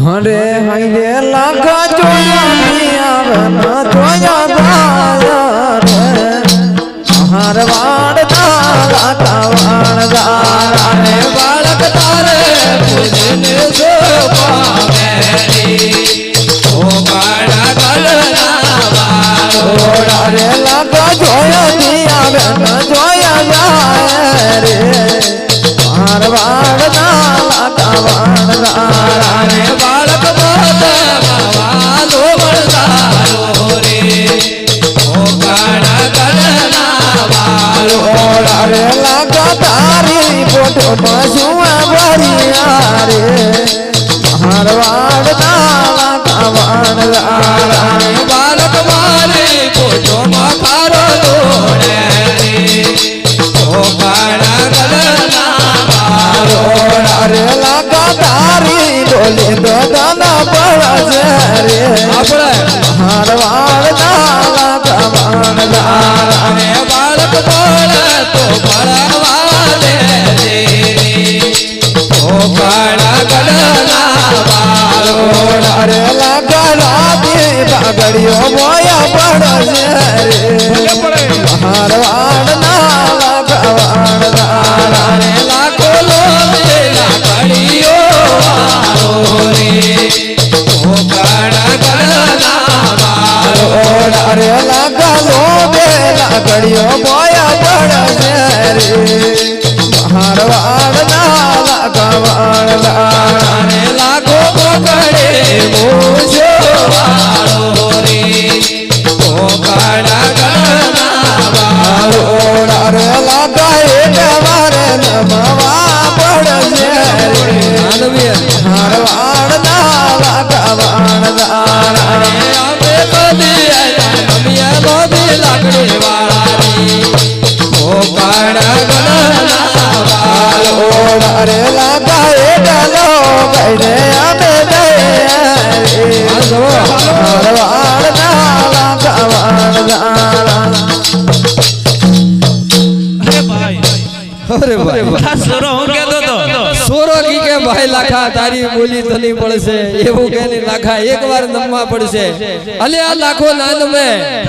અરે હાય લાખા જોયા આવે ન જોયા દાયા રે હાર વાડતા લાખા વાડતા રે બાળક તારે પૂજને સો પામે ઓ કાળા કલના વાળો રે લાખા જોયા આવે ન જોયા દાયા રે હાર વાડતા લાખા વાડતા રે બાળક વાલો વળતારો રે ઓ કાળા કલના વાલો રે લાગા તારી ફોટો પશુઆ ભરિયા રે મારવાડના લાગા વાળા રે બાળક મારી ફોટો માં ખારો દોડે રે ઓ કાળા કલના વાલો રે લાગા તારી બોલે દોડાના પડે રે આપણે મારવાડના લાગા વાળા રે બાળક બોલે તો પડવા દે રે ઓ કાળા કલના વાલો રે લાગા રાતી બાગડિયો મોયા પડે રે મારવાડના લાગા વાળા રે લાખો લોભે લાગડિયો વાલો રે ઓ કાળા કલના વાલો રે લાગા લોભે લાગડિયો મોયા પડે રે મારવાડના લાગા વાળા રે લાખો પકડે મોજો વાળો રે ઓ કાળા કલના વાળો રે લાગા એક વારે નમવા પડે રે મારવાડના લાગા વાળા રે અમે બધી અમિયા બધી લાકડી વાળા રે ઓ કાળા કલના વાળો રે લાગા એક લો ગઈને અમે દે મારવાડના લાગા વાળા અરે ભાઈ સોરો હું કહેતો તો સોરો કી કે ભાઈ લાખા તારી બોલી તની પડશે એવું કે ની લાખા એકવાર નમવા પડશે અલે આ લાખો નાન મે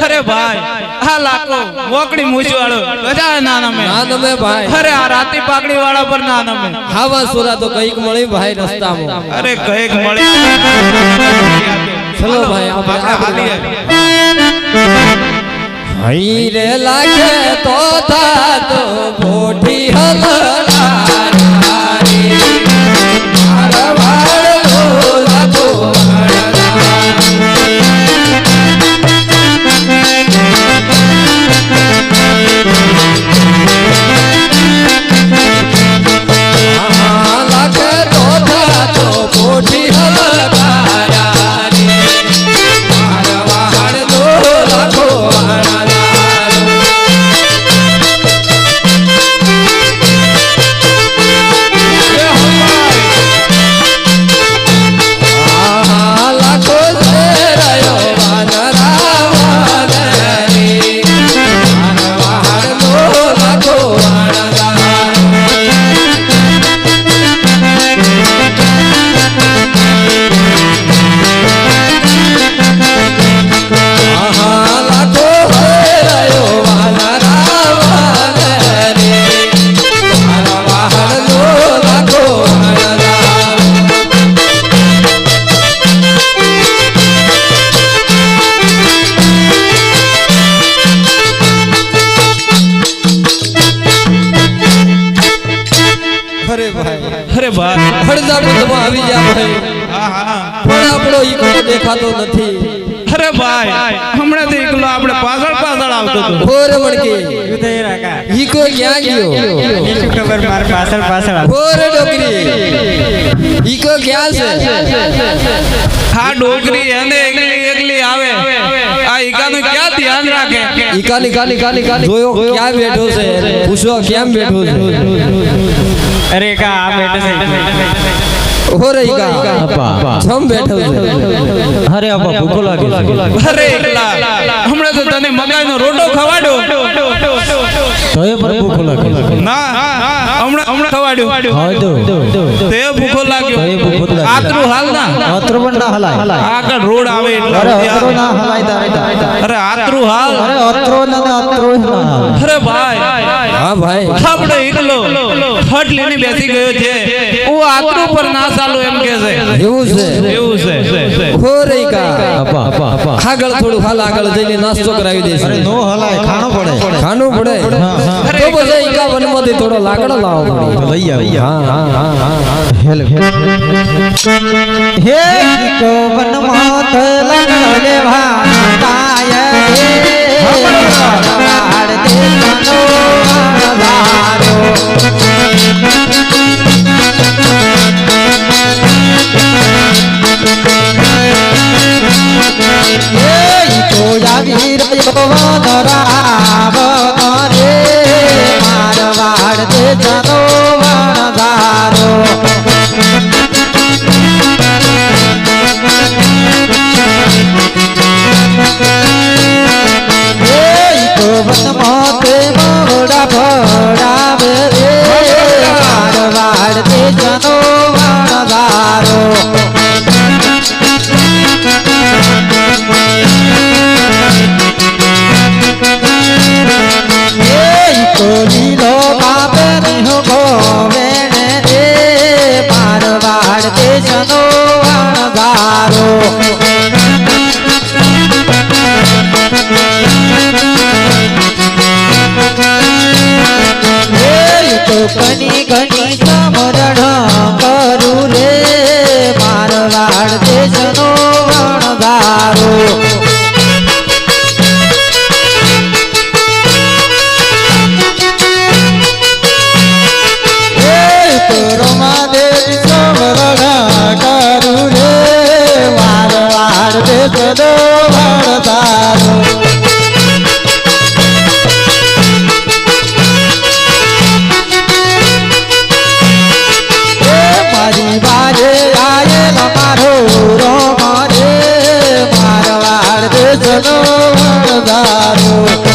અરે ભાઈ આ લાખો મોકડી મૂછ વાળો બધા ના નમે ભાઈ અરે આ રાતી પાકડી વાળા પર ના નમે હાવા સોરા તો કઈક મળી ભાઈ રસ્તામાં અરે કઈક મળી ચલો ભાઈ આપણે હઈ રે લાગે તો થાતો મોઠી હલનારી મારવાડનો લાગો લાગે તો થાતો મોઠી હલનારી મારવાડનો લાગો અરે ભાઈ હળદા બંધમાં આવી જા ભાઈ હા હા પણ આપણો ઈકો દેખાતો નથી અરે ભાઈ હમણાં તો એકલો આપણે પાછળ આવતો તો ઓર મણકી ઉદય રાકા ઈકો ક્યાં ગયો શું ખબર માર પાછળ ઓર ડોકરી ઈકો ક્યાં છે હા ડોકરી એને એકલી આવે આ ઈકાનું ક્યાં ધ્યાન રાખે ઈકાની જોયો ક્યાં બેઠો છે પૂછો કેમ બેઠો છે અરે કા આ બેઠો છે ઓરે ઈકા અપા જમ બેઠો છે અરે અપા ભૂખો લાગે અરે એકલા હમણાં તો તને મકાઈનો રોટો ખવાડો તો એ પર ભૂખો લાગે ના હમણાં ખવાડ્યું તે ભૂખો લાગ્યો તે ભૂખો લાગ્યો. આતરું હાલ ના અત્રો પણ ના હલાય આગળ રોડ આવે એટલે અરે અત્રો ત્યાં. ના હલાય તારે અરે આતરું હાલ અરે અત્રો ના ના હાલે. અરે ભાઈ હા ભાઈ થાપડો એકલો ફટ લઈને બેસી ગયો છે હું આતરું પર ના ચાલું એમ કે છે એવું છે એવું છે હો રે કા આપા આપા આપા આગળ થોડું હાલ આગળ જઈને નાસ્તો કરાવી દેશે અરે નો હલાય ખાણો પડે ખાનું પડે તો પછી ઈકા વનમાંથી થોડો લાકડો લાવવો પડે લઈ આવી હા હા હા હા હેલ હે કો વન માત લગન લેવા કાય રે વાડ દે મનો વારો એ તો આવી રહ્યો વનરાવ કરે મારવાડ દે જનો વણધારો એ તો વનમાં તે મોડા ભડાવે રે મારવાડ દે જનો વણધારો લીલો બાપે નહીં ગોવેણ રે મારવાડ દેશનો અણધારો તો કની કની સમરણ કરું રે મારવાડ દેશનો અણધારો મારી બારે આયેલ મારો રોમ રે મારવાડ દેશનો વણધારો